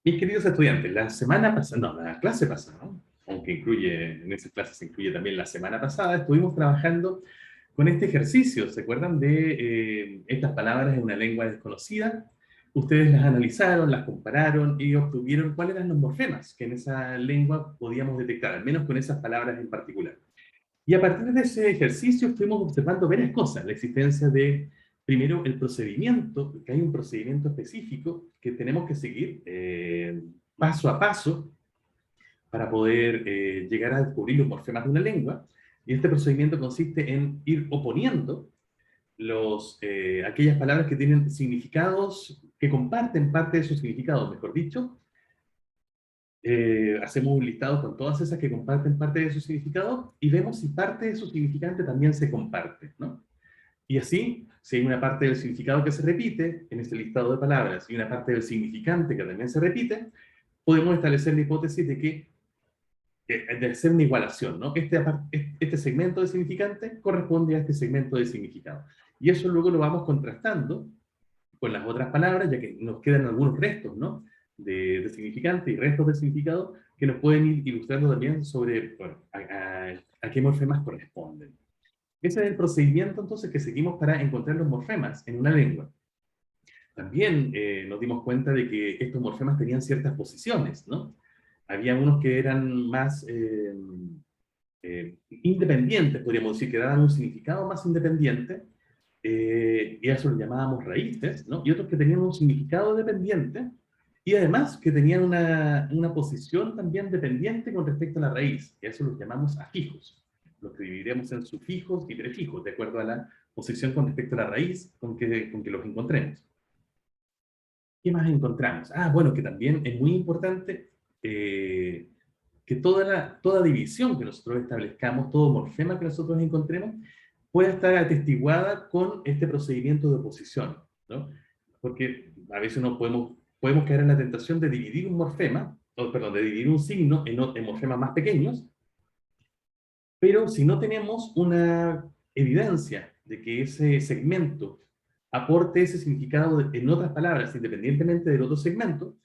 Mis queridos estudiantes, la semana pasada, no, la clase pasada, ¿no? Aunque incluye, en esas clases se incluye también la semana pasada, estuvimos trabajando con este ejercicio. ¿Se acuerdan de estas palabras en una lengua desconocida? Ustedes las analizaron, las compararon y obtuvieron cuáles eran los morfemas que en esa lengua podíamos detectar, al menos con esas palabras en particular. Y a partir de ese ejercicio fuimos observando varias cosas. La existencia de, primero, el procedimiento, que hay un procedimiento específico que tenemos que seguir paso a paso para poder llegar a descubrir los morfemas de una lengua. Y este procedimiento consiste en ir oponiendo aquellas palabras que tienen significados, que comparten parte de su significado, mejor dicho. Hacemos un listado con todas esas que comparten parte de su significado y vemos si parte de su significante también se comparte, ¿no? Y así, si hay una parte del significado que se repite en ese listado de palabras y una parte del significante que también se repite, podemos establecer la hipótesis de que de hacer una igualación, ¿no? Este segmento de significante corresponde a este segmento de significado. Y eso luego lo vamos contrastando con las otras palabras, ya que nos quedan algunos restos, ¿no? De significante y restos de significado que nos pueden ir ilustrando también sobre, bueno, a qué morfemas corresponden. Ese es el procedimiento entonces que seguimos para encontrar los morfemas en una lengua. También nos dimos cuenta de que estos morfemas tenían ciertas posiciones, ¿no? Había unos que eran más independientes, podríamos decir, que daban un significado más independiente, y a eso lo llamábamos raíces, ¿no? Y otros que tenían un significado dependiente, y además que tenían una posición también dependiente con respecto a la raíz, y a eso los llamamos afijos, los que dividiremos en sufijos y prefijos, de acuerdo a la posición con respecto a la raíz con que los encontremos. ¿Qué más encontramos? Ah, bueno, que también es muy importante que toda división que nosotros establezcamos, todo morfema que nosotros encontremos, pueda estar atestiguada con este procedimiento de oposición, ¿no? Porque a veces no podemos caer en la tentación de dividir un morfema, o, perdón, de dividir un signo en morfemas más pequeños, pero si no tenemos una evidencia de que ese segmento aporte ese significado en otras palabras, independientemente del otro segmento,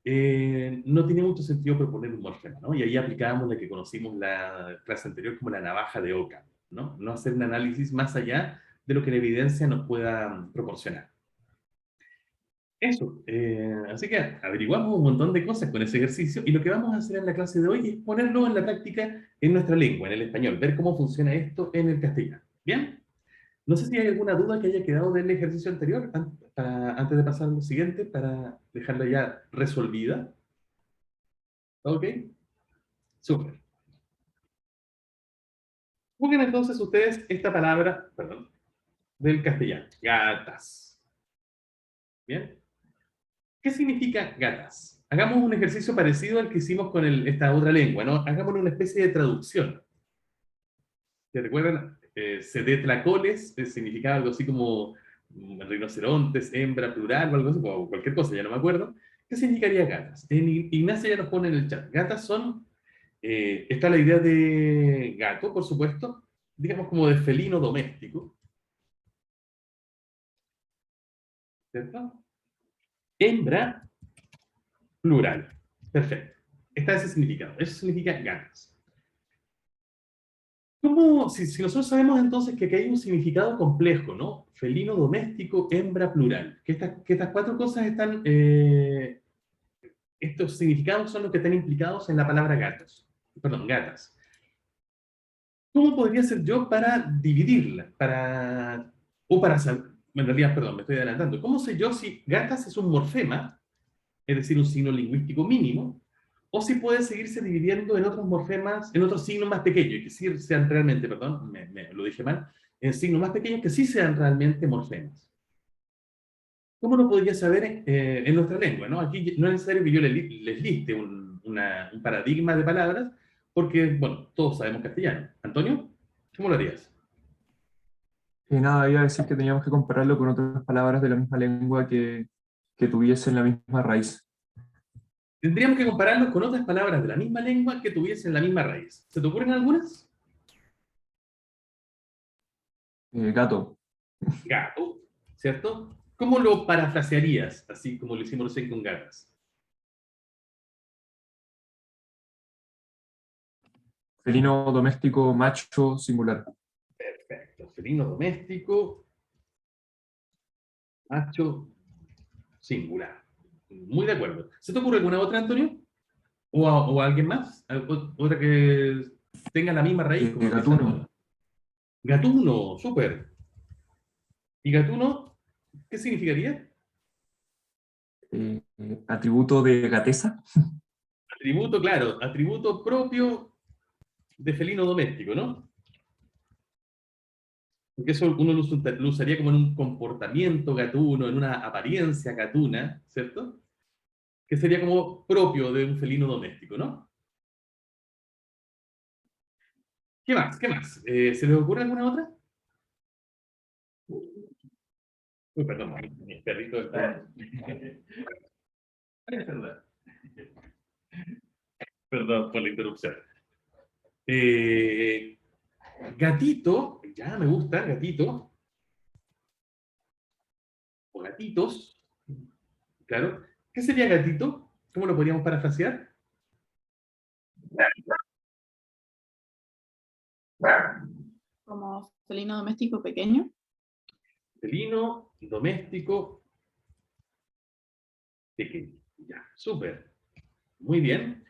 no tiene mucho sentido proponer un morfema, ¿no? Y ahí aplicábamos la que conocimos la clase anterior como la navaja de Ockham, ¿no? No hacer un análisis más allá de lo que la evidencia nos pueda proporcionar. Eso, así que averiguamos un montón de cosas con ese ejercicio y lo que vamos a hacer en la clase de hoy es ponerlo en la práctica en nuestra lengua, en el español, ver cómo funciona esto en el castellano. ¿Bien? No sé si hay alguna duda que haya quedado del ejercicio anterior, antes de pasar a lo siguiente, para dejarla ya resolvida. ¿Ok? Súper. Busquen entonces ustedes esta palabra, perdón, del castellano, gatas. ¿Bien? ¿Qué significa gatas? Hagamos un ejercicio parecido al que hicimos con esta otra lengua, ¿no? Hagámosle una especie de traducción. ¿Se recuerdan? Sedetlacoles significaba algo así como rinocerontes, hembra, plural, o algo así, o cualquier cosa, ya no me acuerdo. ¿Qué significaría gatas? Ignacia ya nos pone en el chat. Gatas son, está la idea de gato, por supuesto, digamos como de felino doméstico, ¿cierto? Hembra, plural. Perfecto. Está ese significado. Eso significa gatas. ¿Cómo, si nosotros sabemos entonces que aquí hay un significado complejo, ¿no? Felino doméstico, hembra plural, que estas cuatro cosas están, estos significados son los que están implicados en la palabra gatos, perdón, gatas. ¿Cómo podría ser yo para dividirla? O para saber, en realidad, perdón, me estoy adelantando. ¿Cómo sé yo si gatas es un morfema, es decir, un signo lingüístico mínimo, o si puede seguirse dividiendo en otros morfemas, en otros signos más pequeños, que sí sean realmente, perdón, lo dije mal, en signos más pequeños que sí sean realmente morfemas? ¿Cómo lo podría saber en nuestra lengua? ¿No? Aquí no es necesario que yo les liste un paradigma de palabras, porque, bueno, todos sabemos castellano. Antonio, ¿cómo lo harías? Y nada, iba a decir que teníamos que compararlo con otras palabras de la misma lengua que tuviesen la misma raíz. Tendríamos que compararlos con otras palabras de la misma lengua que tuviesen la misma raíz. ¿Se te ocurren algunas? Gato. Gato, ¿cierto? ¿Cómo lo parafrasearías, así como lo hicimos recién con gatas? Felino doméstico macho singular. Perfecto. Felino doméstico, macho, singular. Muy de acuerdo. ¿Se te ocurre alguna otra, Antonio? ¿O alguien más? ¿Otra que tenga la misma raíz como Gatuno. Gatuno, súper. ¿Y gatuno qué significaría? Atributo de gatesa. Atributo, claro, atributo propio de felino doméstico, ¿no? Porque eso uno lo usaría como en un comportamiento gatuno, en una apariencia gatuna, ¿cierto? Que sería como propio de un felino doméstico, ¿no? ¿Qué más? ¿Qué más? ¿Se les ocurre alguna otra? Uy, perdón, mi perrito está... Ay, perdón. Perdón por la interrupción. Eh, gatito, ya me gusta, gatito, o gatitos, claro. ¿Qué sería gatito? ¿Cómo lo podríamos parafrasear? Como felino doméstico pequeño. Felino, doméstico, pequeño. Ya, súper. Muy bien.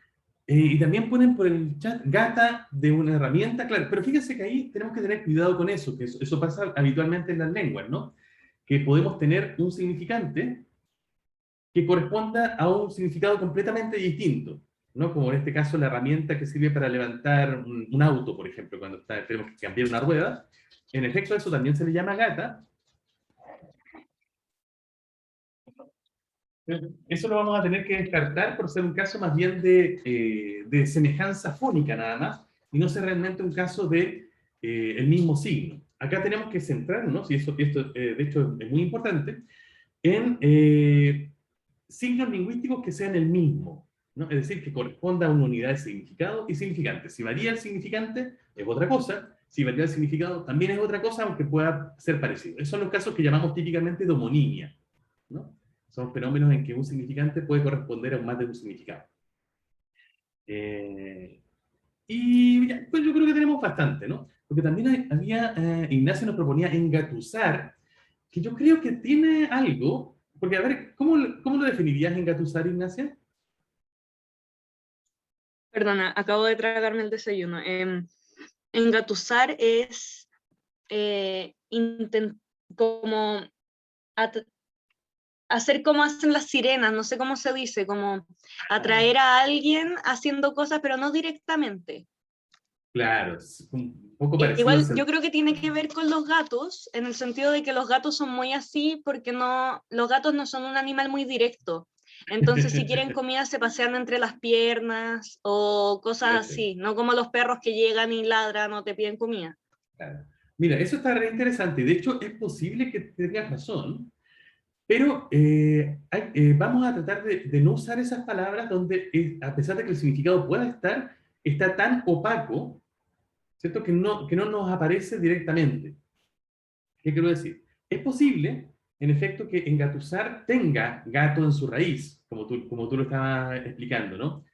Y también ponen por el chat gata de una herramienta, claro, pero fíjense que ahí tenemos que tener cuidado con eso, que eso pasa habitualmente en las lenguas, ¿no? Que podemos tener un significante que corresponda a un significado completamente distinto, ¿no? Como en este caso la herramienta que sirve para levantar un auto, por ejemplo, cuando tenemos que cambiar una rueda. En efecto, eso también se le llama gata. Eso lo vamos a tener que descartar por ser un caso más bien de semejanza fónica nada más, y no ser realmente un caso de el mismo signo. Acá tenemos que centrarnos, y esto de hecho es muy importante, en signos lingüísticos que sean el mismo, ¿no? Es decir, que corresponda a una unidad de significado y significante. Si varía el significante, es otra cosa. Si varía el significado, también es otra cosa, aunque pueda ser parecido. Esos son los casos que llamamos típicamente de homonimia, ¿no? Son fenómenos en que un significante puede corresponder a más de un significado. Eh, y ya, pues yo creo que tenemos bastante, ¿no? Porque también Ignacio nos proponía engatusar, que yo creo que tiene algo, porque a ver, ¿cómo lo definirías engatusar, Ignacia? Perdona, acabo de tragarme el desayuno. Engatusar es como hacer como hacen las sirenas, no sé cómo se dice, como atraer a alguien haciendo cosas, pero no directamente. Claro, es un poco parecido. Igual yo creo que tiene que ver con los gatos, en el sentido de que los gatos son muy así, porque los gatos no son un animal muy directo. Entonces, si quieren comida, se pasean entre las piernas o cosas así, no como los perros que llegan y ladran o te piden comida. Claro. Mira, eso está re interesante. De hecho, es posible que tengas razón, pero vamos a tratar de no usar esas palabras donde, a pesar de que el significado pueda estar, está tan opaco, ¿cierto? Que no nos aparece directamente. ¿Qué quiero decir? Es posible, en efecto, que engatusar tenga gato en su raíz, como tú lo estabas explicando, ¿no?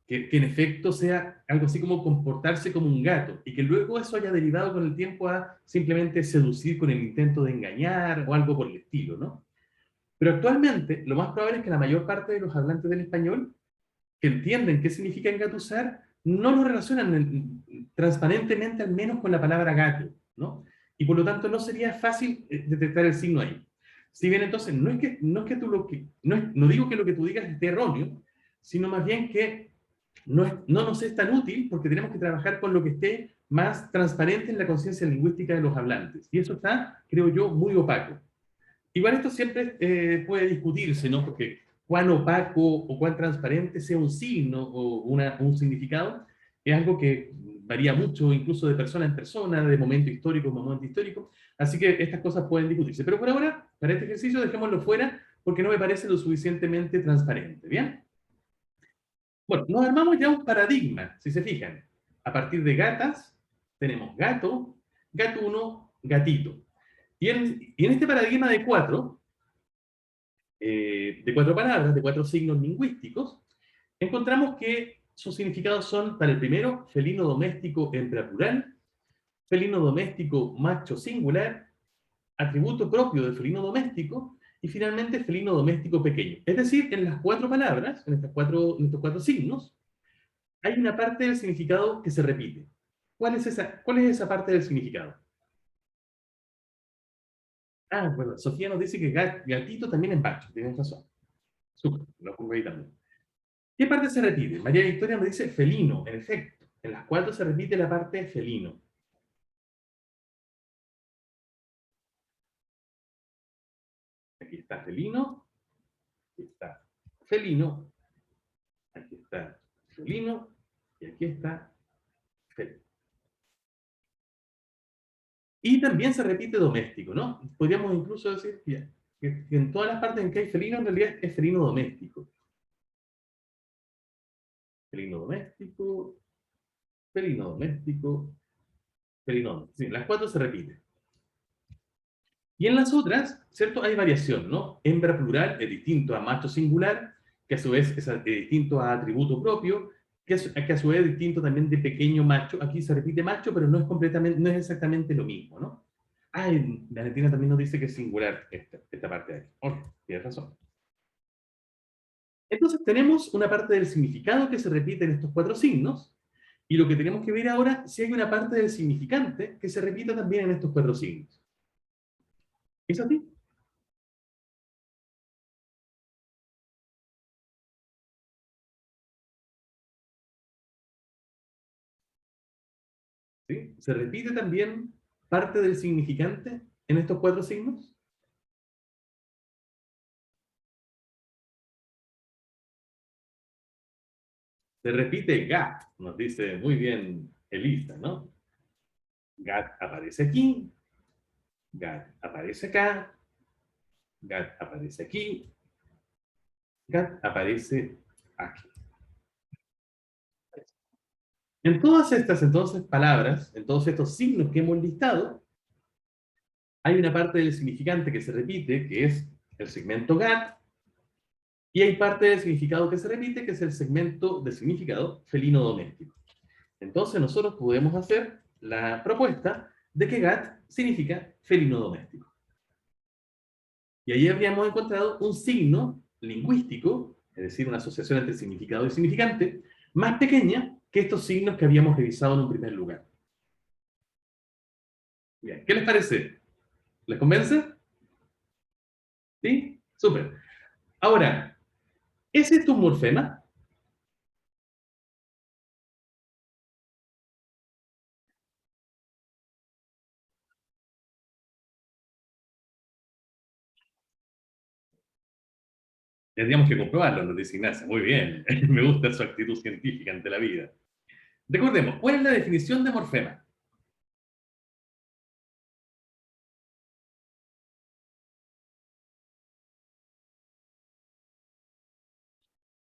Que en efecto sea algo así como comportarse como un gato, y que luego eso haya derivado con el tiempo a simplemente seducir con el intento de engañar o algo por el estilo, ¿no? Pero actualmente, lo más probable es que la mayor parte de los hablantes del español que entienden qué significa engatusar, no lo relacionan transparentemente al menos con la palabra gato, ¿no? Y por lo tanto no sería fácil detectar el signo ahí. Si bien entonces no es que tú no digo que lo que tú digas esté erróneo, sino más bien que no nos es tan útil porque tenemos que trabajar con lo que esté más transparente en la conciencia lingüística de los hablantes. Y eso está, creo yo, muy opaco. Igual esto siempre puede discutirse, ¿no? Porque cuán opaco o cuán transparente sea un signo o un significado es algo que varía mucho, incluso de persona en persona, de momento histórico a momento histórico. Así que estas cosas pueden discutirse. Pero por ahora, para este ejercicio, dejémoslo fuera porque no me parece lo suficientemente transparente. ¿Bien? Bueno, nos armamos ya un paradigma, si se fijan. A partir de gatas, tenemos gato, gatuno, gatito. Y en este paradigma de cuatro palabras, de cuatro signos lingüísticos, encontramos que sus significados son, para el primero, felino doméstico hembra plural, felino doméstico macho singular, atributo propio del felino doméstico, y finalmente felino doméstico pequeño. Es decir, en las 4 palabras, en estos cuatro signos, hay una parte del significado que se repite. ¿Cuál es esa parte del significado? Ah, bueno, Sofía nos dice que gatito también es macho, tienes razón. Súper, lo pongo ahí también. ¿Qué parte se repite? María Victoria me dice felino, en efecto. En las 4 se repite la parte felino. Aquí está felino, aquí está felino, aquí está felino, y aquí está felino. Y también se repite doméstico, ¿no? Podríamos incluso decir que en todas las partes en que hay felino, en realidad es felino doméstico. Felino doméstico, felino doméstico, felino doméstico. Sí, las 4 se repiten. Y en las otras, ¿cierto? Hay variación, ¿no? Hembra plural es distinto a macho singular, que a su vez es distinto a atributo propio, que a su vez es distinto también de pequeño macho. Aquí se repite macho, pero no es exactamente lo mismo, ¿no? Ah, Valentina también nos dice que es singular esta parte de aquí. Ok, tienes razón. Entonces tenemos una parte del significado que se repite en estos 4 signos, y lo que tenemos que ver ahora, si hay una parte del significante que se repita también en estos 4 signos. ¿Es así? ¿Sí? ¿Se repite también parte del significante en estos 4 signos? Se repite gat, nos dice muy bien Elisa, ¿no? Gat aparece aquí, gat aparece acá, gat aparece aquí, gat aparece aquí. En todas estas entonces palabras, en todos estos signos que hemos listado, hay una parte del significante que se repite, que es el segmento gat, y hay parte del significado que se repite, que es el segmento de significado felino doméstico. Entonces nosotros podemos hacer la propuesta de que gat significa felino doméstico. Y ahí habríamos encontrado un signo lingüístico, es decir, una asociación entre significado y significante, más pequeña que estos signos que habíamos revisado en un primer lugar. Bien, ¿qué les parece? ¿Les convence? ¿Sí? Súper. Ahora, ¿es esto un morfema? Tendríamos que comprobarlo, nos dice Ignacia. Muy bien. Me gusta su actitud científica ante la vida. Recordemos, ¿cuál es la definición de morfema?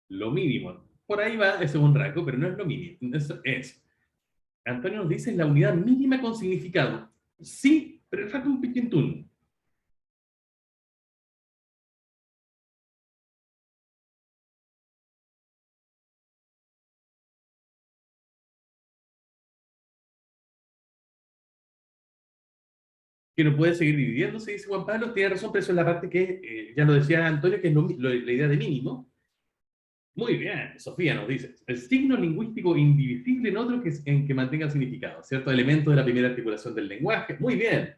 Lo mínimo. Por ahí va, ese es un rasgo, pero no es lo mínimo. Eso es. Antonio nos dice la unidad mínima con significado. Sí, pero falta un piquintún. Que no puede seguir dividiéndose, dice Juan Pablo. Tiene razón, pero eso es la parte que, ya lo decía Antonio, que es la idea de mínimo. Muy bien, Sofía nos dice, el signo lingüístico indivisible en otro en que mantenga el significado, ¿cierto? Elemento de la primera articulación del lenguaje. Muy bien,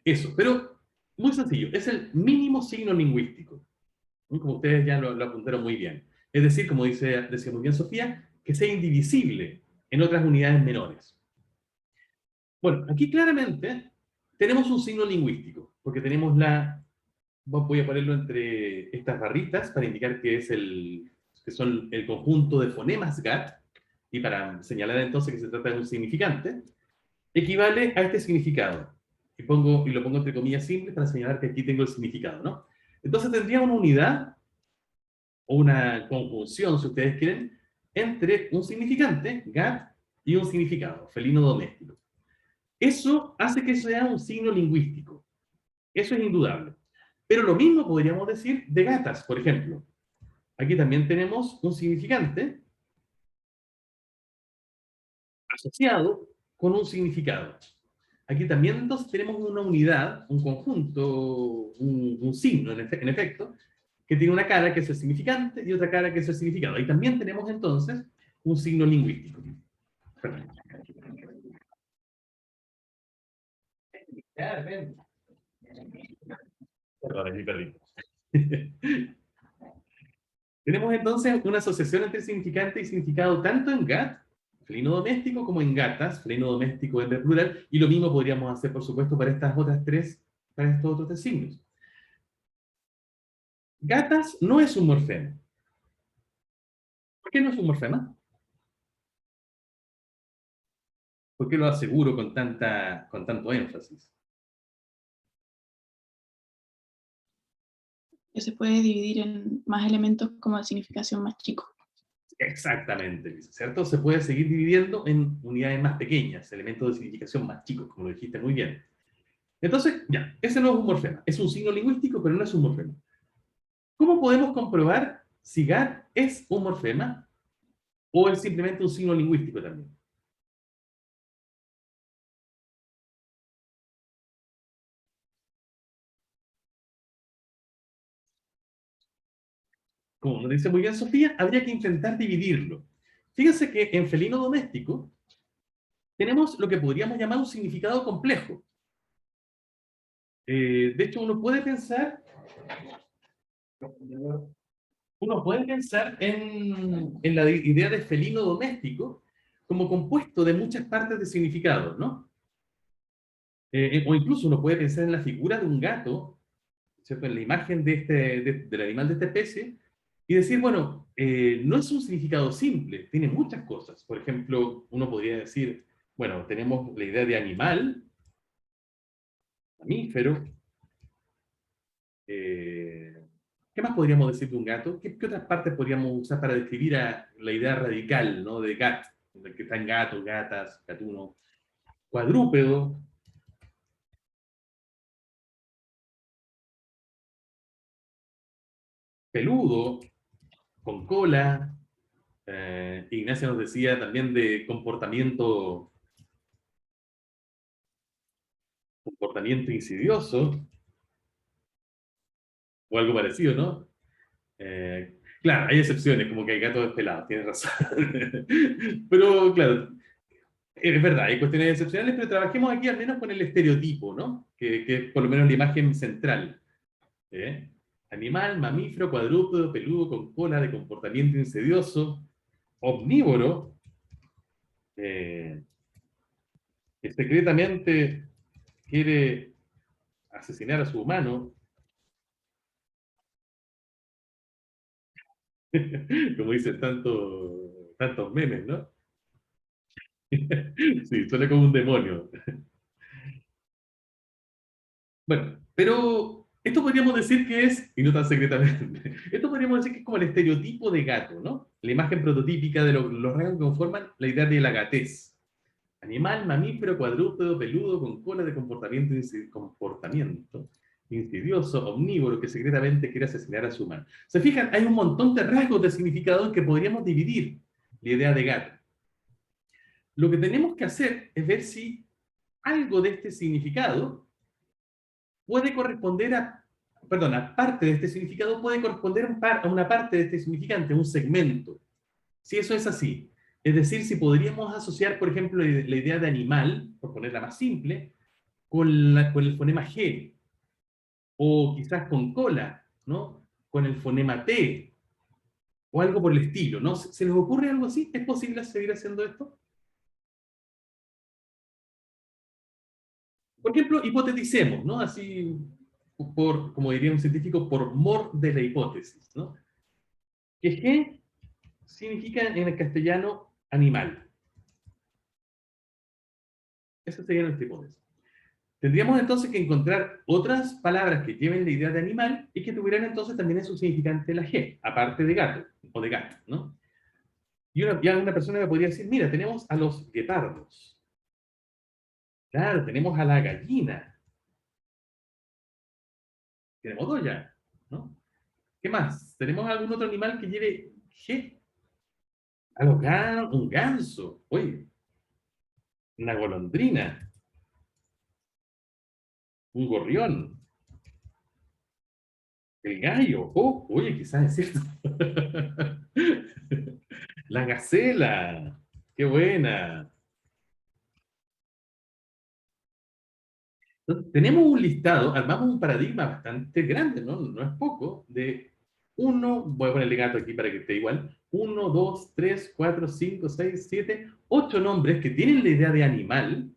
eso, pero muy sencillo, es el mínimo signo lingüístico, ¿no? Como ustedes ya lo apuntaron muy bien. Es decir, como decía muy bien Sofía, que sea indivisible en otras unidades menores. Bueno, aquí claramente tenemos un signo lingüístico, porque tenemos voy a ponerlo entre estas barritas para indicar que son el conjunto de fonemas GAT, y para señalar entonces que se trata de un significante, equivale a este significado. Y lo pongo entre comillas simples para señalar que aquí tengo el significado, ¿no? Entonces tendría una unidad, o una conjunción, si ustedes quieren, entre un significante, GAT, y un significado, felino doméstico. Eso hace que sea un signo lingüístico. Eso es indudable. Pero lo mismo podríamos decir de gatas, por ejemplo. Aquí también tenemos un significante, asociado con un significado. Aquí también entonces tenemos una unidad, un conjunto, un signo en efecto, que tiene una cara que es el significante y otra cara que es el significado. Ahí también tenemos entonces un signo lingüístico. Perdón. Perdón, aquí perdí. Tenemos entonces una asociación entre significante y significado tanto en gat, felino doméstico, como en gatas, felino doméstico en plural, y lo mismo podríamos hacer, por supuesto, para estas otras tres, para estos otros tres signos. Gatas no es un morfema. ¿Por qué no es un morfema? ¿Por qué lo aseguro con tanto énfasis? Que se puede dividir en más elementos como de significación más chico. Exactamente, Lisa, ¿cierto? Se puede seguir dividiendo en unidades más pequeñas, elementos de significación más chicos, como lo dijiste muy bien. Entonces, ya, ese no es un morfema. Es un signo lingüístico, pero no es un morfema. ¿Cómo podemos comprobar si gat es un morfema o es simplemente un signo lingüístico también? Como nos dice muy bien Sofía, habría que intentar dividirlo. Fíjense que en felino doméstico tenemos lo que podríamos llamar un significado complejo. De hecho, uno puede pensar en la idea de felino doméstico como compuesto de muchas partes de significado, ¿no? O incluso uno puede pensar en la figura de un gato, ¿cierto? En la imagen del animal de esta especie, y decir, bueno, no es un significado simple, tiene muchas cosas. Por ejemplo, uno podría decir, bueno, tenemos la idea de animal, mamífero. ¿Qué más podríamos decir de un gato? ¿Qué otras partes podríamos usar para describir la idea radical, ¿no? De gat, de que están gatos, gatas, gatuno? Cuadrúpedo, peludo, con cola. Ignacia nos decía también de comportamiento insidioso, o algo parecido, ¿no? Claro, hay excepciones, como que hay gatos pelados, tienes razón. Pero claro, es verdad, hay cuestiones excepcionales, pero trabajemos aquí al menos con el estereotipo, ¿no? Que es por lo menos la imagen central. ¿Eh? Animal, mamífero, cuadrúpedo, peludo, con cola, de comportamiento insidioso, omnívoro, eh, que secretamente quiere asesinar a su humano, como dicen tantos memes, ¿no? Sí, suena como un demonio. Bueno, pero esto podríamos decir que es, y no tan secretamente, esto podríamos decir que es como el estereotipo de gato, ¿no? La imagen prototípica de los rasgos que conforman la idea de la gatez. Animal, mamífero, cuadrúpedo, peludo, con cola de comportamiento insidioso, omnívoro, que secretamente quiere asesinar a su humano. Se fijan, hay un montón de rasgos de significado que podríamos dividir la idea de gato. Lo que tenemos que hacer es ver si algo de este significado puede corresponder parte de este significado puede corresponder a una parte de este significante, un segmento. Si eso es así, es decir, si podríamos asociar, por ejemplo, la idea de animal, por ponerla más simple, con el fonema G, o quizás con cola, ¿no? Con el fonema T, o algo por el estilo, ¿no? ¿Se les ocurre algo así? ¿Es posible seguir haciendo esto? Por ejemplo, hipoteticemos, ¿no? Así, como diría un científico, por mor de la hipótesis, ¿no? Que G significa en el castellano animal. Esa sería nuestra hipótesis. Tendríamos entonces que encontrar otras palabras que lleven la idea de animal y que tuvieran entonces también en su significante la G, aparte de gato o de gato, ¿no? Y ya una persona me podría decir, mira, tenemos a los guepardos. Claro, tenemos a la gallina. Tenemos dos ya, ¿no? ¿Qué más? ¿Tenemos algún otro animal que lleve G? Un ganso. Oye, una golondrina, un gorrión, el gallo. Oh, oye, quizás es cierto. La gacela. Qué buena. Entonces, tenemos un listado, armamos un paradigma bastante grande, ¿no? No es poco, de uno, voy a ponerle gato aquí para que esté igual, uno, dos, tres, cuatro, cinco, seis, siete, ocho nombres que tienen la idea de animal,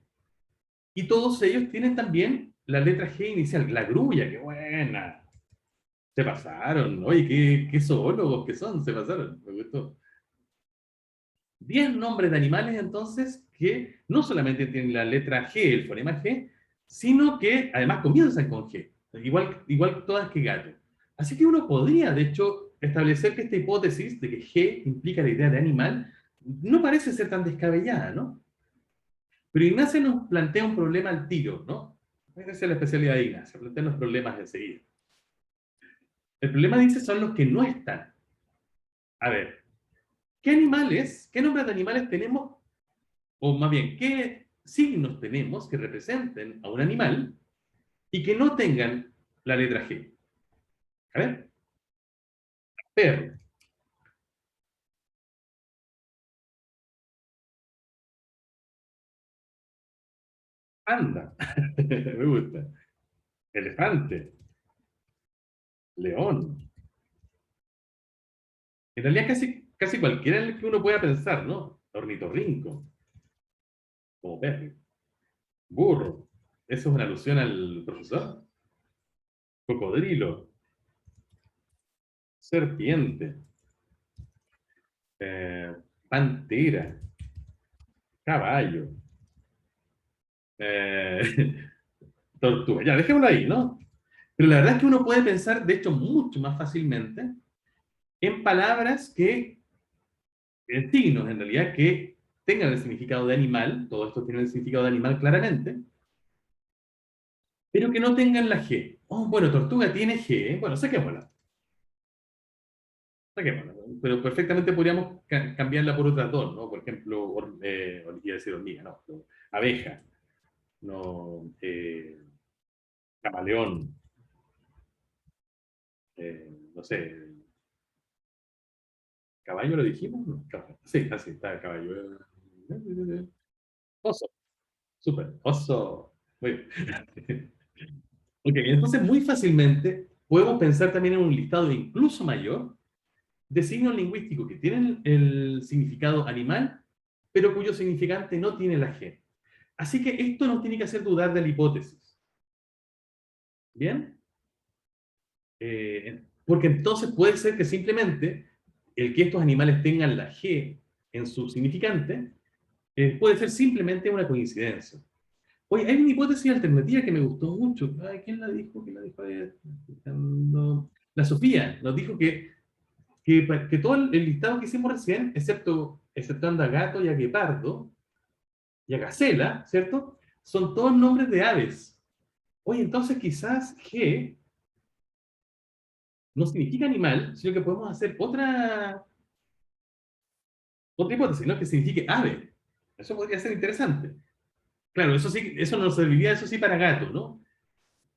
y todos ellos tienen también la letra G inicial, la grulla, qué buena. Se pasaron, oye, qué zoólogos que son, se pasaron, me gustó. 10 nombres de animales entonces que no solamente tienen la letra G, el fonema G, sino que además comienzan con G, igual todas que gato. Así que uno podría, de hecho, establecer que esta hipótesis de que G implica la idea de animal no parece ser tan descabellada, ¿no? Pero Ignacio nos plantea un problema al tiro, ¿no? Esa es la especialidad de Ignacio, plantea los problemas enseguida. El problema, dice, son los que no están. A ver, ¿qué animales, qué nombres de animales tenemos? O más bien, ¿qué signos tenemos que representen a un animal y que no tengan la letra G? A ver, perro, anda, me gusta, elefante, león. En realidad casi cualquiera en el que uno pueda pensar, ¿no? Ornitorrinco, como perro, burro. ¿Eso es una alusión al profesor? Cocodrilo, serpiente, eh, pantera, caballo, eh, tortuga. Ya, dejémoslo ahí, ¿no? Pero la verdad es que uno puede pensar, de hecho, mucho más fácilmente en palabras que, en signos, en realidad, que tengan el significado de animal, todo esto tiene el significado de animal claramente, pero que no tengan la G. Oh, bueno, tortuga tiene G, ¿eh? Bueno, saquémosla, pero perfectamente podríamos cambiarla por otras dos, ¿no? Por ejemplo, iba a decir hormiga, no, abeja, no, camaleón, no sé, ¿caballo lo dijimos? No, sí, así está el caballo. Oso, súper, oso. Muy bien. Ok, entonces muy fácilmente podemos pensar también en un listado incluso mayor de signos lingüísticos que tienen el significado animal, pero cuyo significante no tiene la G. Así que esto nos tiene que hacer dudar de la hipótesis. ¿Bien? Porque entonces puede ser que simplemente el que estos animales tengan la G en su significante puede ser simplemente una coincidencia. Oye, hay una hipótesis alternativa que me gustó mucho. Ay, ¿quién la dijo? ¿Quién la dijo? La Sofía nos dijo que todo el listado que hicimos recién, exceptuando a gato y a guepardo y a gacela, ¿cierto? Son todos nombres de aves. Oye, entonces quizás G no significa animal, sino que podemos hacer otra hipótesis, ¿no? Que signifique ave. Eso podría ser interesante. Claro, eso sí, eso nos serviría, eso sí, para gato, ¿no?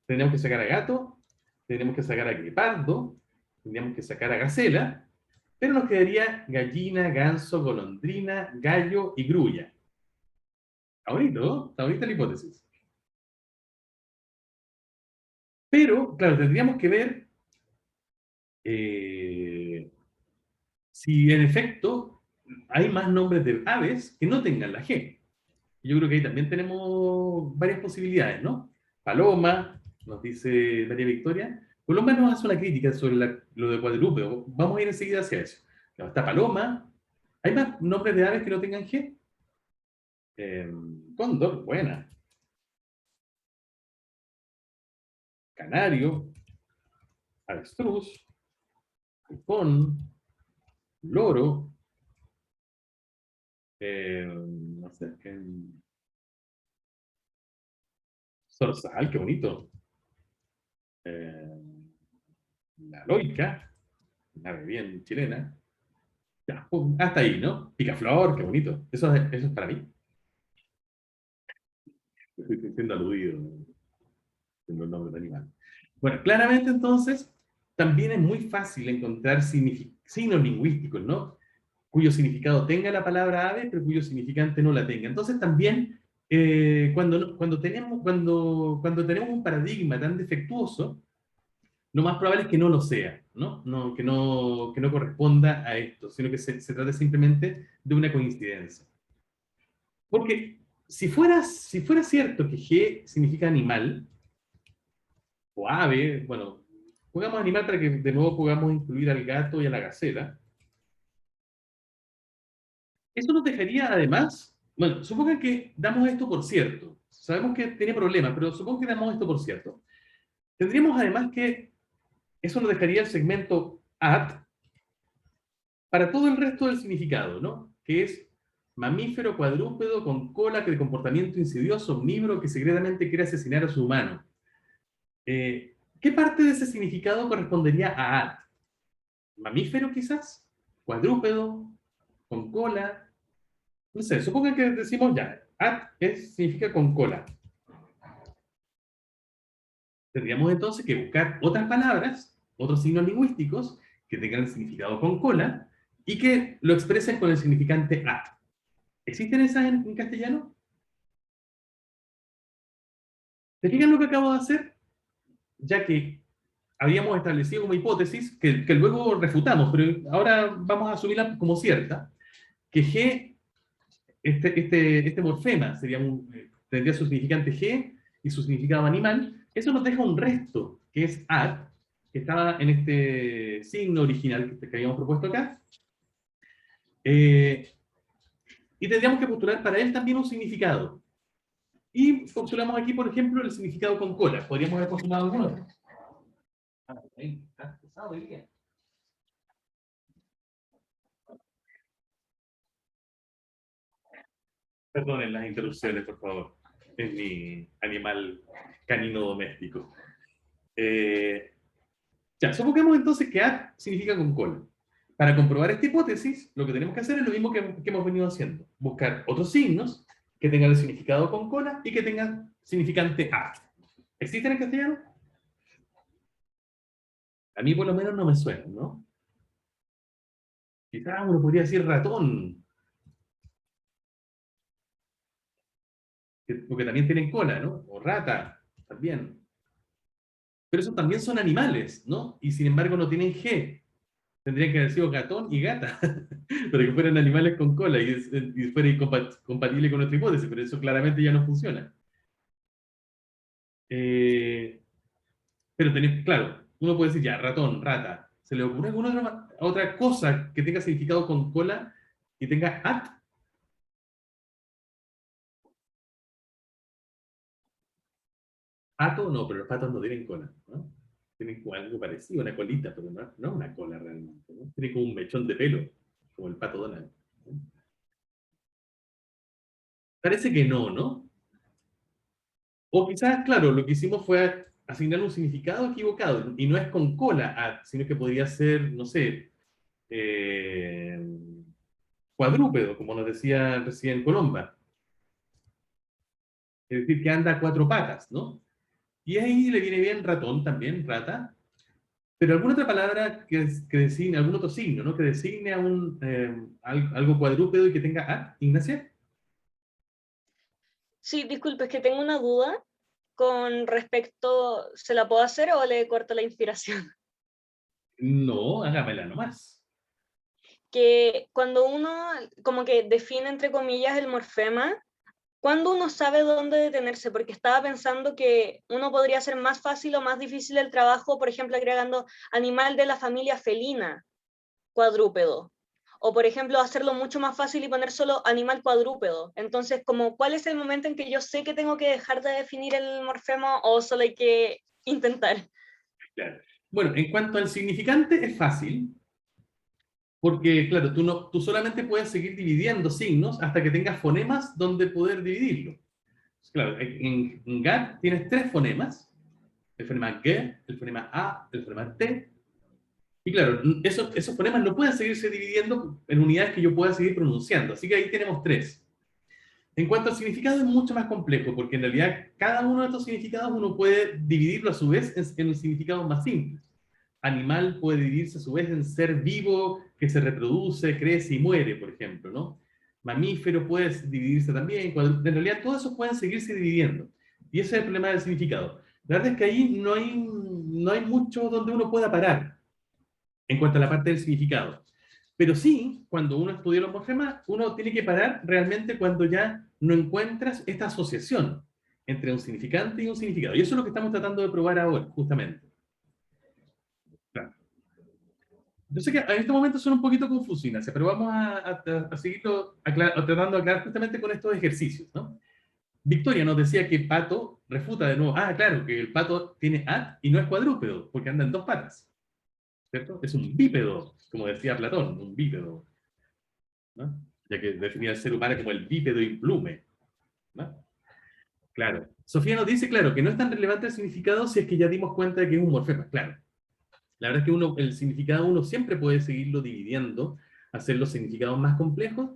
Tenemos que sacar a gato, tenemos que sacar a guepardo, tendríamos que sacar a gacela, pero nos quedaría gallina, ganso, golondrina, gallo y grulla. Está bonito, ¿no? Está bonita la hipótesis. Pero, claro, tendríamos que ver eh, si en efecto hay más nombres de aves que no tengan la G. Yo creo que ahí también tenemos varias posibilidades, ¿no? Paloma, nos dice María Victoria. Paloma nos hace una crítica sobre lo de cuadrúpedo. Vamos a ir enseguida hacia eso. Claro, está Paloma. ¿Hay más nombres de aves que no tengan G? Cóndor, buena. Canario, avestruz, halcón, loro, no sé, zorzal, qué bonito. Eh, la loica, una ave bien chilena. Ya, hasta ahí, ¿no? Picaflor, qué bonito. Eso es para mí. Estoy siendo aludido en los nombres de animales. Bueno, claramente entonces, también es muy fácil encontrar signos lingüísticos, ¿no? Cuyo significado tenga la palabra ave, pero cuyo significante no la tenga. Entonces también, cuando tenemos un paradigma tan defectuoso, lo más probable es que no lo sea, ¿no? Que no corresponda a esto, sino que se trate simplemente de una coincidencia. Porque si fuera cierto que G significa animal, o ave, bueno, jugamos animal para que de nuevo podamos incluir al gato y a la gacela. Eso nos dejaría además, bueno, supongan que damos esto por cierto. Sabemos que tiene problemas, pero supongo que damos esto por cierto. Tendríamos además que eso nos dejaría el segmento at para todo el resto del significado, ¿no? Que es mamífero cuadrúpedo con cola que de comportamiento insidioso, omnívoro que secretamente quiere asesinar a su humano. ¿Qué parte de ese significado correspondería a at? ¿Mamífero quizás? ¿Cuadrúpedo? ¿Con cola? No sé, supongan que decimos ya, at significa con cola. Tendríamos entonces que buscar otras palabras, otros signos lingüísticos que tengan el significado con cola y que lo expresen con el significante at. ¿Existen esas en castellano? ¿Te fijan lo que acabo de hacer? Ya que habíamos establecido como hipótesis, que luego refutamos, pero ahora vamos a asumirla como cierta, que G, este morfema tendría su significante G y su significado animal. Eso nos deja un resto, que es at, que estaba en este signo original que habíamos propuesto acá. Y tendríamos que postular para él también un significado. Y postulamos aquí, por ejemplo, el significado con cola. Podríamos haber postulado algún otro. Está pesado hoy día. Perdonen las interrupciones, por favor. Es mi animal canino doméstico. Ya, supongamos entonces que at significa con cola. Para comprobar esta hipótesis, lo que tenemos que hacer es lo mismo que hemos venido haciendo. Buscar otros signos que tengan el significado con cola y que tengan significante at. ¿Existen en castellano? A mí por lo menos no me suenan, ¿no? Quizás uno podría decir ratón, porque también tienen cola, ¿no? O rata, también. Pero esos también son animales, ¿no? Y sin embargo no tienen G. Tendrían que haber sido gatón y gata, para que fueran animales con cola y fuera compatible con nuestra hipótesis, pero eso claramente ya no funciona. Pero claro, uno puede decir ya, ratón, rata. ¿Se le ocurre alguna otra cosa que tenga significado con cola y tenga at? Pato, no, pero los patos no tienen cola, ¿no? Tienen como algo parecido, una colita, pero no una cola realmente, ¿no? Tiene como un mechón de pelo, como el pato Donald, ¿no? Parece que no, ¿no? O quizás, claro, lo que hicimos fue asignar un significado equivocado, y no es con cola, sino que podría ser, no sé, cuadrúpedo, como nos decía recién Colomba. Es decir, que anda a cuatro patas, ¿no? Y ahí le viene bien ratón también, rata, pero alguna otra palabra que designe, algún otro signo, ¿no? Que designe a algo cuadrúpedo y que tenga at, Ignacia. Sí, disculpe, es que tengo una duda con respecto, ¿se la puedo hacer o le corto la inspiración? No, hágamela nomás. Que cuando uno como que define entre comillas el morfema, ¿cuándo uno sabe dónde detenerse? Porque estaba pensando que uno podría hacer más fácil o más difícil el trabajo, por ejemplo, agregando animal de la familia felina, cuadrúpedo. O, por ejemplo, hacerlo mucho más fácil y poner solo animal cuadrúpedo. Entonces, como, ¿cuál es el momento en que yo sé que tengo que dejar de definir el morfema o solo hay que intentar? Claro. Bueno, en cuanto al significante, es fácil, porque, claro, tú solamente puedes seguir dividiendo signos hasta que tengas fonemas donde poder dividirlo. Claro, en GAT tienes tres fonemas, el fonema G, el fonema A, el fonema T, y claro, esos fonemas no pueden seguirse dividiendo en unidades que yo pueda seguir pronunciando, así que ahí tenemos tres. En cuanto al significado es mucho más complejo, porque en realidad cada uno de estos significados uno puede dividirlo a su vez en los significados más simples. Animal puede dividirse a su vez en ser vivo que se reproduce, crece y muere, por ejemplo, ¿no? Mamífero puede dividirse también, en realidad todos esos pueden seguirse dividiendo. Y ese es el problema del significado. La verdad es que ahí no hay mucho donde uno pueda parar en cuanto a la parte del significado. Pero sí, cuando uno estudia los morfemas, uno tiene que parar realmente cuando ya no encuentras esta asociación entre un significante y un significado. Y eso es lo que estamos tratando de probar ahora, justamente. Claro. Yo sé que en este momento son un poquito confusos, Ignacia, pero vamos a seguirlo tratando de aclarar justamente con estos ejercicios, ¿no? Victoria nos decía que pato refuta de nuevo. Ah, claro, que el pato tiene at y no es cuadrúpedo, porque anda en dos patas, ¿cierto? Es un bípedo, como decía Platón, un bípedo, ¿no? Ya que definía al ser humano como el bípedo implume, ¿no? Claro. Sofía nos dice, claro, que no es tan relevante el significado si es que ya dimos cuenta de que es un morfema. Claro. La verdad es que el significado uno siempre puede seguirlo dividiendo, hacer los significados más complejos,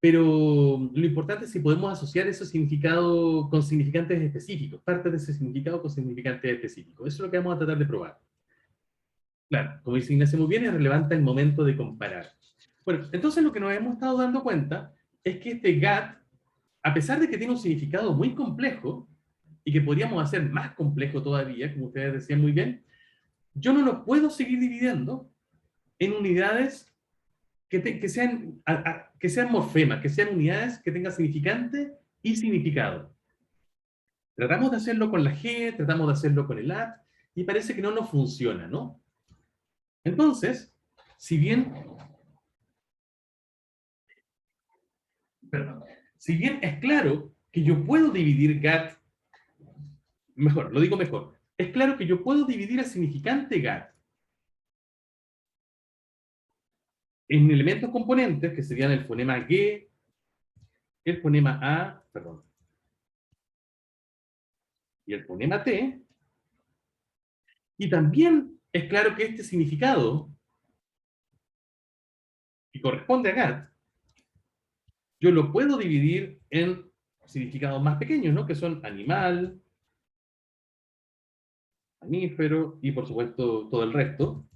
pero lo importante es si podemos asociar ese significado con significantes específicos, partes de ese significado con significantes específicos. Eso es lo que vamos a tratar de probar. Claro, como dice Ignacio muy bien, es relevante el momento de comparar. Bueno, entonces lo que nos hemos estado dando cuenta es que este GAT, a pesar de que tiene un significado muy complejo, y que podríamos hacer más complejo todavía, como ustedes decían muy bien, yo no lo puedo seguir dividiendo en unidades que sean morfemas, que sean unidades que tengan significante y significado. Tratamos de hacerlo con la G, tratamos de hacerlo con el AT, y parece que no nos funciona, ¿no? Entonces, si bien, perdón, si bien es claro que yo puedo dividir GAT, mejor, lo digo mejor, es claro que yo puedo dividir el significante GAT en elementos componentes, que serían el fonema G, el fonema A, perdón, y el fonema T, y también es claro que este significado, que corresponde a GAT, yo lo puedo dividir en significados más pequeños, ¿no? Que son animal, mamífero y por supuesto todo el resto.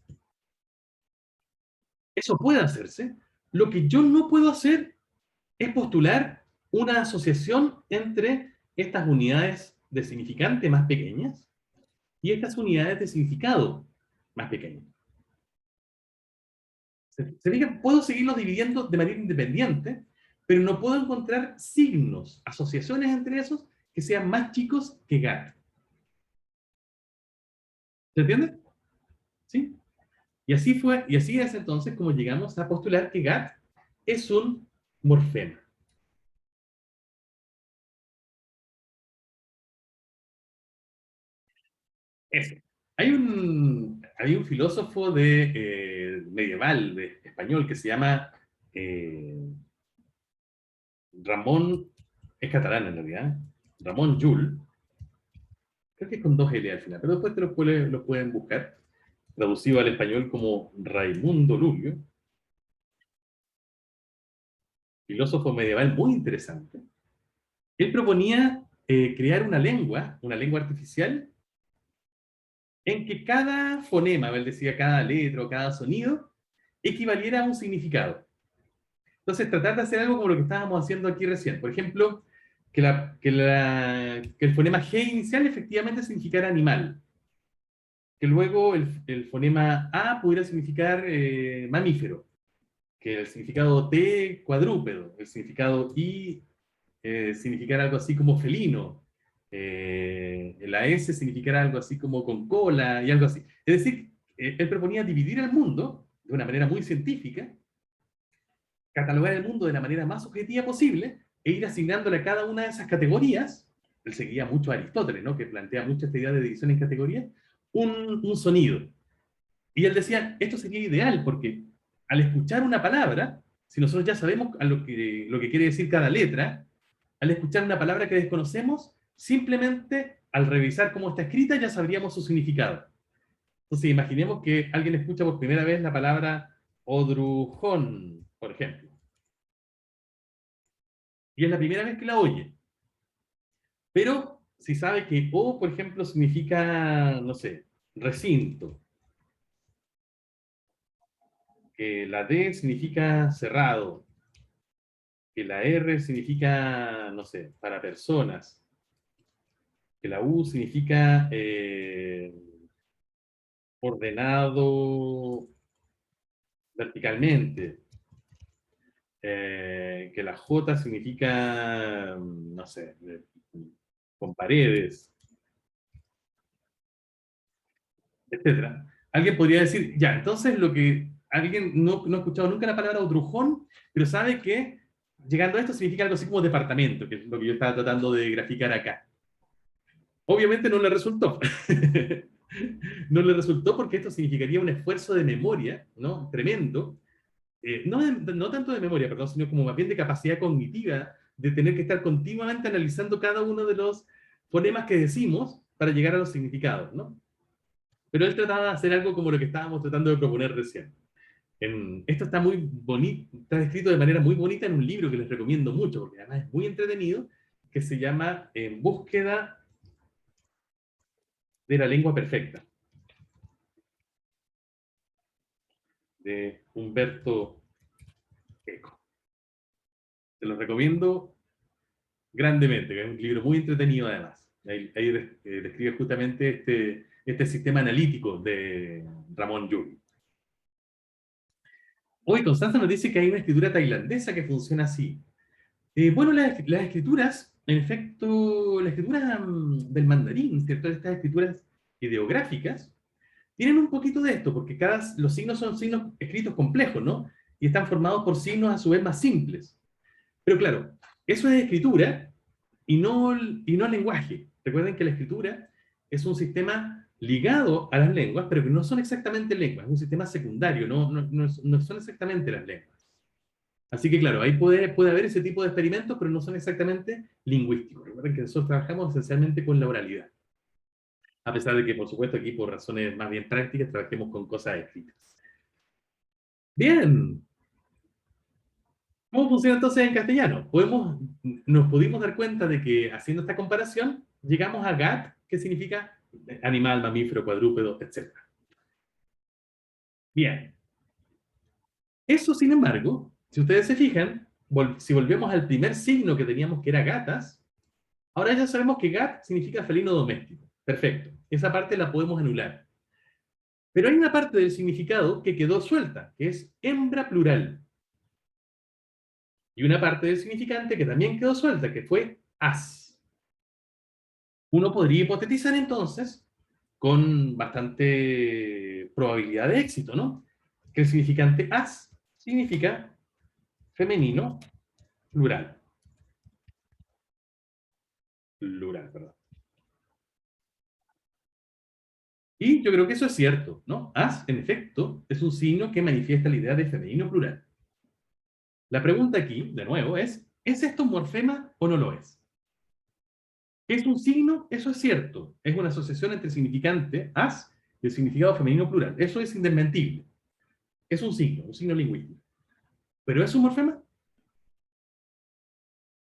Eso puede hacerse. Lo que yo no puedo hacer es postular una asociación entre estas unidades de significante más pequeñas y estas unidades de significado más pequeñas. ¿Se fijan? Puedo seguirlos dividiendo de manera independiente, pero no puedo encontrar signos, asociaciones entre esos que sean más chicos que GAT. ¿Se entiende? ¿Sí? Y así es entonces como llegamos a postular que GAT es un morfema. Ese. Hay un filósofo medieval, español, que se llama Ramón, es catalán en realidad, Ramón Llull, creo que es con dos L al final, pero después lo pueden buscar, traducido al español como Raimundo Lulio, filósofo medieval muy interesante. Él proponía crear una lengua artificial, en que cada fonema, él decía cada letra o cada sonido, equivaliera a un significado. Entonces, tratar de hacer algo como lo que estábamos haciendo aquí recién. Por ejemplo, que el fonema G inicial efectivamente significara animal. Que luego el fonema A pudiera significar mamífero. Que el significado T, cuadrúpedo. El significado I significara algo así como felino. La S significara algo así como con cola y algo así. Es decir, él proponía dividir el mundo de una manera muy científica, catalogar el mundo de la manera más objetiva posible e ir asignándole a cada una de esas categorías. Él seguía mucho a Aristóteles, ¿no? Que plantea mucho esta idea de división en categorías, un sonido. Y él decía, esto sería ideal porque al escuchar una palabra, si nosotros ya sabemos lo que quiere decir cada letra, al escuchar una palabra que desconocemos, simplemente al revisar cómo está escrita ya sabríamos su significado. Entonces imaginemos que alguien escucha por primera vez la palabra odrujón, por ejemplo. y es la primera vez que la oye. Pero si sabe que O, por ejemplo, significa, no sé, recinto, que la D significa cerrado, que la R significa, no sé, para personas, que la U significa ordenado verticalmente, que la J significa, no sé, con paredes, etcétera. Alguien podría decir, ya, entonces lo que alguien no ha escuchado nunca la palabra Otrujón, pero sabe que llegando a esto significa algo así como departamento, que es lo que yo estaba tratando de graficar acá. Obviamente no le resultó. No le resultó porque esto significaría un esfuerzo de memoria, ¿no? Tremendo. No tanto de memoria, perdón, sino como más bien de capacidad cognitiva, de tener que estar continuamente analizando cada uno de los fonemas que decimos para llegar a los significados, ¿no? Pero él trataba de hacer algo como lo que estábamos tratando de proponer recién. Esto está muy bonito, está escrito de manera muy bonita en un libro que les recomiendo mucho, porque además es muy entretenido, que se llama En búsqueda de la lengua perfecta, de Humberto Eco. Te lo recomiendo grandemente, que es un libro muy entretenido además. Ahí describe justamente este sistema analítico de Ramón Llull. Hoy Constanza nos dice que hay una escritura tailandesa que funciona así. Bueno, las escrituras, en efecto, la escritura del mandarín, ¿cierto? Estas escrituras ideográficas, tienen un poquito de esto, porque los signos son signos escritos complejos, ¿no? Y están formados por signos a su vez más simples. Pero claro, eso es escritura y no lenguaje. Recuerden que la escritura es un sistema ligado a las lenguas, pero que no son exactamente lenguas, es un sistema secundario, no son exactamente las lenguas. Así que claro, ahí puede haber ese tipo de experimentos, pero no son exactamente lingüísticos. Recuerden que nosotros trabajamos esencialmente con la oralidad. A pesar de que, por supuesto, aquí por razones más bien prácticas, trabajemos con cosas escritas. Bien. ¿Cómo funciona entonces en castellano? Nos pudimos dar cuenta de que haciendo esta comparación, llegamos a GAT, que significa animal, mamífero, cuadrúpedo, etc. Bien. Eso, sin embargo, si ustedes se fijan, si volvemos al primer signo que teníamos, que era gatas, ahora ya sabemos que gat significa felino doméstico. Perfecto. Esa parte la podemos anular. Pero hay una parte del significado que quedó suelta, que es hembra plural. Y una parte del significante que también quedó suelta, que fue as. Uno podría hipotetizar entonces, con bastante probabilidad de éxito, ¿no? Que el significante as significa femenino plural. Plural, perdón. Y yo creo que eso es cierto, ¿no? As, en efecto, es un signo que manifiesta la idea de femenino plural. La pregunta aquí, de nuevo, ¿es esto un morfema o no lo es? ¿Es un signo? Eso es cierto. Es una asociación entre el significante as y el significado femenino plural. Eso es indesmentible. Es un signo lingüístico. ¿Pero es un morfema?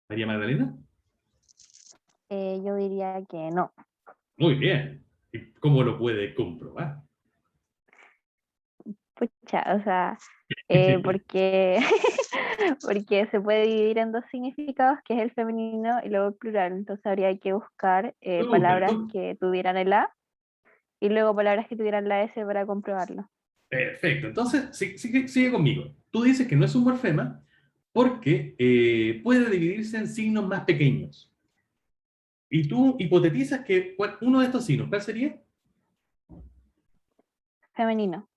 María Magdalena. Yo diría que no. Muy bien. ¿Y cómo lo puede comprobar? Pucha, o sea, porque, porque se puede dividir en dos significados, que es el femenino y luego el plural. Entonces habría que buscar palabras Perfecto. que tuvieran el A y luego palabras que tuvieran la S para comprobarlo. Perfecto. Entonces, sigue conmigo. Tú dices que no es un morfema porque puede dividirse en signos más pequeños. Y tú hipotetizas que uno de estos signos, ¿cuál sería? Femenino,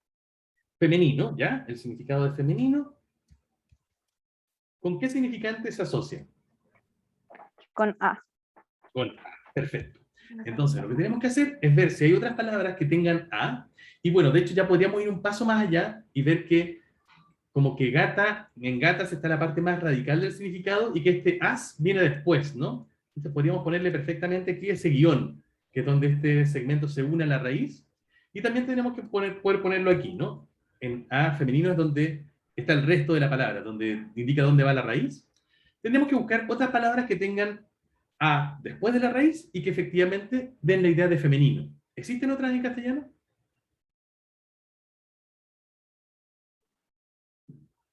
Femenino, ¿ya? El significado de femenino. ¿Con qué significante se asocia? con A. Con A. Perfecto. Entonces, lo que tenemos que hacer es ver si hay otras palabras que tengan A. Y bueno, de hecho ya podríamos ir un paso más allá y ver que como que en gatas está la parte más radical del significado y que este as viene después, ¿no? Entonces podríamos ponerle perfectamente aquí ese guión, que es donde este segmento se une a la raíz. Y también tenemos que poder ponerlo aquí, ¿no? En A femenino es donde está el resto de la palabra, donde indica dónde va la raíz. Tenemos que buscar otras palabras que tengan A después de la raíz y que efectivamente den la idea de femenino. ¿Existen otras en castellano?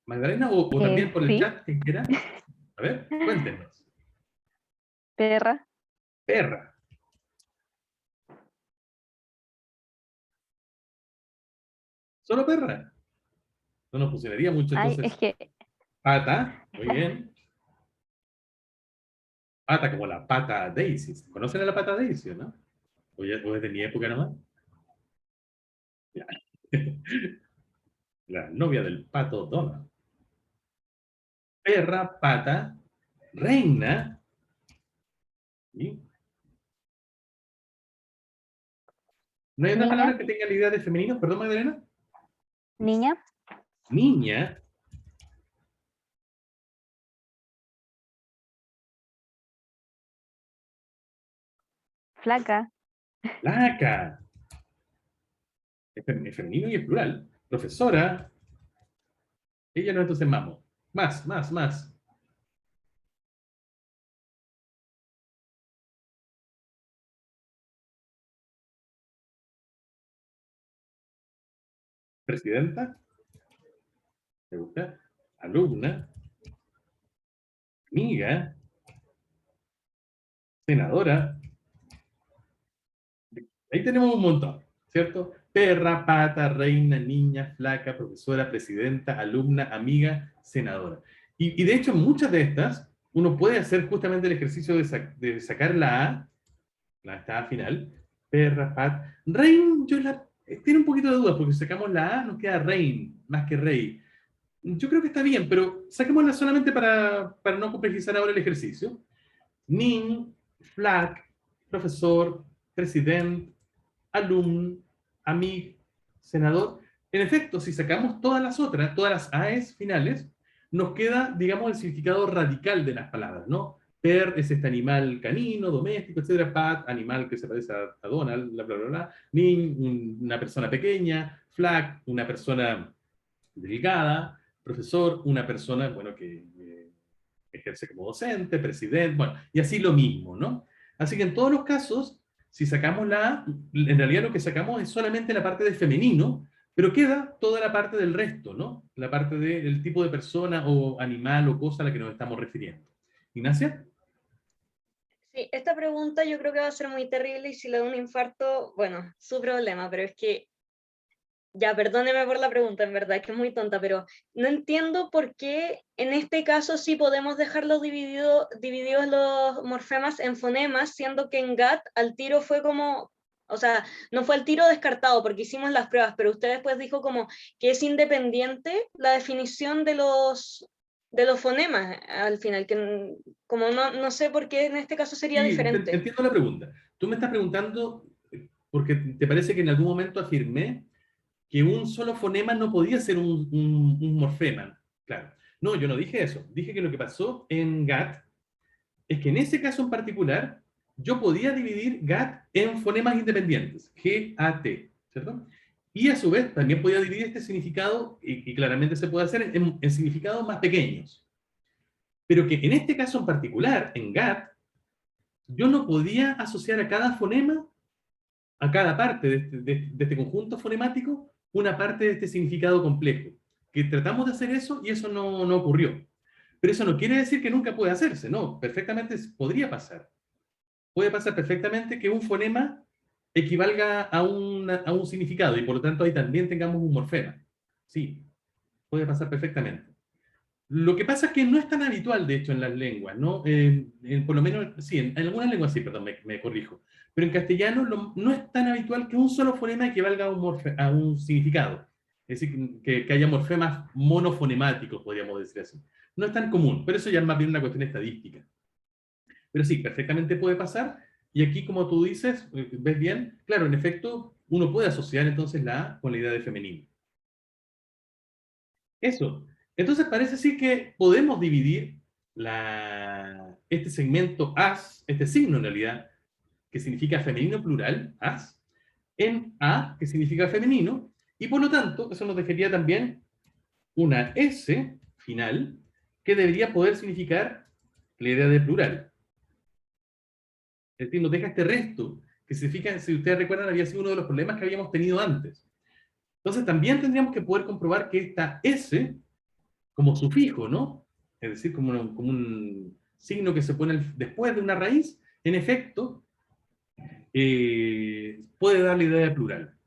Magdalena, o también por el Sí, chat, quien quiera. A ver, cuéntenos. perra. Perra. ¿Solo perra? No nos funcionaría mucho Ay, entonces. es que Pata, muy bien. Pata como la pata Daisy. ¿Conocen a la pata Daisy, no? ¿O es de mi época nomás? Ya. La novia del pato Donald. Perra, pata, reina. ¿Sí? ¿No hay otra niña, palabra que tenga la idea de femenino? Perdón, Magdalena. niña, Niña. flaca, Laca. Es femenino y es plural. Profesora. Ella nos entusiasmamos. Más, más, más. Presidenta. ¿Me gusta? Alumna. Amiga. Senadora. Ahí tenemos un montón, ¿cierto? Perra, pata, reina, niña, flaca, profesora, presidenta, alumna, amiga, senadora. Y de hecho, muchas de estas, uno puede hacer justamente el ejercicio de sacar la A final. Perra, pat. Rein, tiene un poquito de dudas, porque si sacamos la A, nos queda rein, más que rey. Yo creo que está bien, pero saquémosla solamente para no complejizar ahora el ejercicio. Nin, flac, profesor, presidente, alumno, amigo, senador. En efecto, si sacamos todas las otras, todas las AES finales, nos queda, digamos, el significado radical de las palabras, ¿no? Per es este animal canino, doméstico, etcétera. Pat, animal que se parece a Donald, bla, bla, bla, bla. Nin, una persona pequeña. Flac, una persona delgada. Profesor, una persona, bueno, que ejerce como docente, presidente, bueno, y así lo mismo, ¿no? Así que en todos los casos, si sacamos la A, en realidad lo que sacamos es solamente la parte de femenino, pero queda toda la parte del resto, ¿no? La parte del tipo de persona o animal o cosa a la que nos estamos refiriendo. Ignacia. Sí, esta pregunta yo creo que va a ser muy terrible y si le da un infarto, bueno, su problema, pero es que, ya, perdóneme por la pregunta, en verdad, es que es muy tonta, pero no entiendo por qué en este caso sí podemos dejarlo divididos los morfemas en fonemas, siendo que en GAT al tiro fue como, o sea, no fue al tiro descartado porque hicimos las pruebas, pero usted después dijo como que es independiente la definición de los fonemas al final, que como no sé por qué en este caso sería Sí, diferente. entiendo la pregunta. Tú me estás preguntando porque te parece que en algún momento afirmé que un solo fonema no podía ser un morfema. Claro. No, yo no dije eso. Dije que lo que pasó en GAT es que en ese caso en particular, yo podía dividir GAT en fonemas independientes, G-A-T, ¿cierto? Y a su vez también podía dividir este significado, y claramente se puede hacer en significados más pequeños. Pero que en este caso en particular, en GAT, yo no podía asociar a cada fonema, a cada parte de este conjunto fonemático, una parte de este significado complejo. Que tratamos de hacer eso y eso no ocurrió. Pero eso no quiere decir que nunca puede hacerse, no, perfectamente podría pasar. Puede pasar perfectamente que un fonema equivalga a un significado y por lo tanto ahí también tengamos un morfema. Sí, puede pasar perfectamente. Lo que pasa es que no es tan habitual, de hecho, en las lenguas, ¿no? Por lo menos, sí, en algunas lenguas sí, perdón, me corrijo. Pero en castellano no es tan habitual que un solo fonema equivalga a un significado. Es decir, que haya morfemas monofonemáticos, podríamos decir así. No es tan común, pero eso ya es más bien una cuestión estadística. Pero sí, perfectamente puede pasar. Y aquí, como tú dices, ves bien, claro, en efecto, uno puede asociar entonces la A con la idea de femenino. Eso. Entonces parece sí que podemos dividir este segmento as, este signo en realidad, que significa femenino plural, as, en A, que significa femenino, y por lo tanto, eso nos dejaría también una S final, que debería poder significar la idea de plural. Es decir, nos deja este resto, que si fijan, si ustedes recuerdan, había sido uno de los problemas que habíamos tenido antes. Entonces también tendríamos que poder comprobar que esta S, como sufijo, ¿no? Es decir, como un signo que se pone después de una raíz, en efecto, puede dar la idea de plural.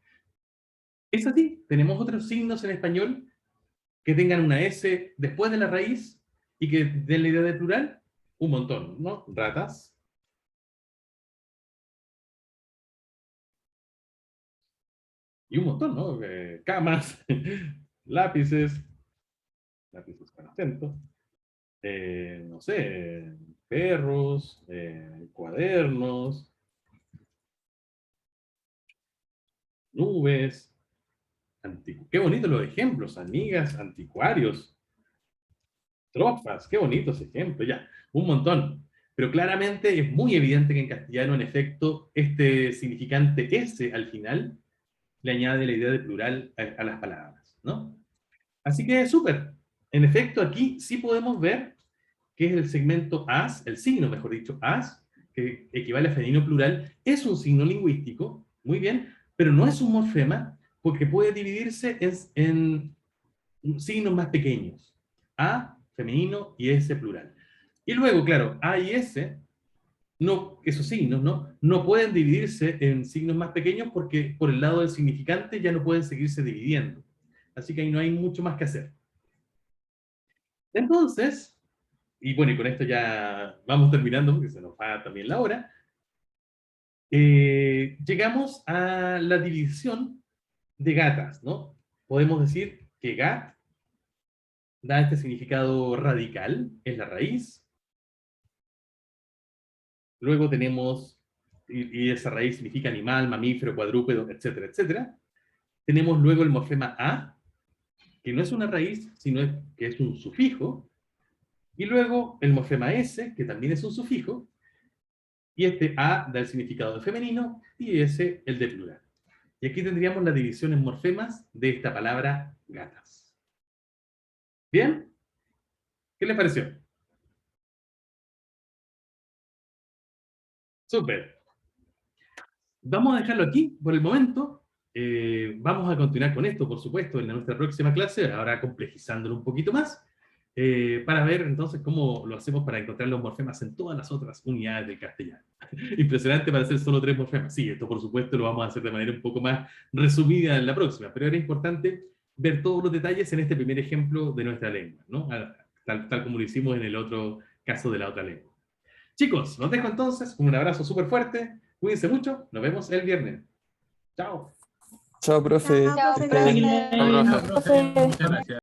Es así, tenemos otros signos en español que tengan una S después de la raíz y que den la idea de plural, un montón, ¿no? Ratas. Y un montón, ¿no? Camas, lápices con acento, no sé, perros, cuadernos, nubes, qué bonitos los ejemplos, amigas, anticuarios, tropas, qué bonitos ejemplos, ya, un montón. Pero claramente es muy evidente que en castellano, en efecto, este significante S al final le añade la idea de plural a las palabras, ¿no? Así que súper. En efecto, aquí sí podemos ver que es el segmento as, el signo, mejor dicho, as, que equivale a femenino plural, es un signo lingüístico, muy bien, pero no es un morfema, porque puede dividirse en signos más pequeños. A, femenino, y S, plural. Y luego, claro, A y S, no, esos signos, ¿no? No pueden dividirse en signos más pequeños porque por el lado del significante ya no pueden seguirse dividiendo. Así que ahí no hay mucho más que hacer. Entonces, y bueno, y con esto ya vamos terminando porque se nos va también la hora, llegamos a la división de gatas, ¿no? Podemos decir que gat da este significado radical, es la raíz. Luego tenemos, y esa raíz significa animal, mamífero, cuadrúpedo, etcétera, etcétera. Tenemos luego el morfema a, que no es una raíz, sino que es un sufijo. Y luego el morfema S, que también es un sufijo, y este A da el significado de femenino, y S el de plural. Y aquí tendríamos la división en morfemas de esta palabra gatas. ¿Bien? ¿Qué les pareció? Súper. Vamos a dejarlo aquí por el momento. Vamos a continuar con esto, por supuesto, en nuestra próxima clase, ahora complejizándolo un poquito más. Para ver entonces cómo lo hacemos para encontrar los morfemas en todas las otras unidades del castellano. Impresionante para hacer solo 3 morfemas. Sí, esto por supuesto lo vamos a hacer de manera un poco más resumida en la próxima, pero era importante ver todos los detalles en este primer ejemplo de nuestra lengua, ¿no? Tal como lo hicimos en el otro caso de la otra lengua. Chicos, los dejo entonces, un abrazo súper fuerte, cuídense mucho, nos vemos el viernes. Chao. Chao, profe. Chao, Que profe. esté bien. Gracias. Chao, profe. Muchas gracias.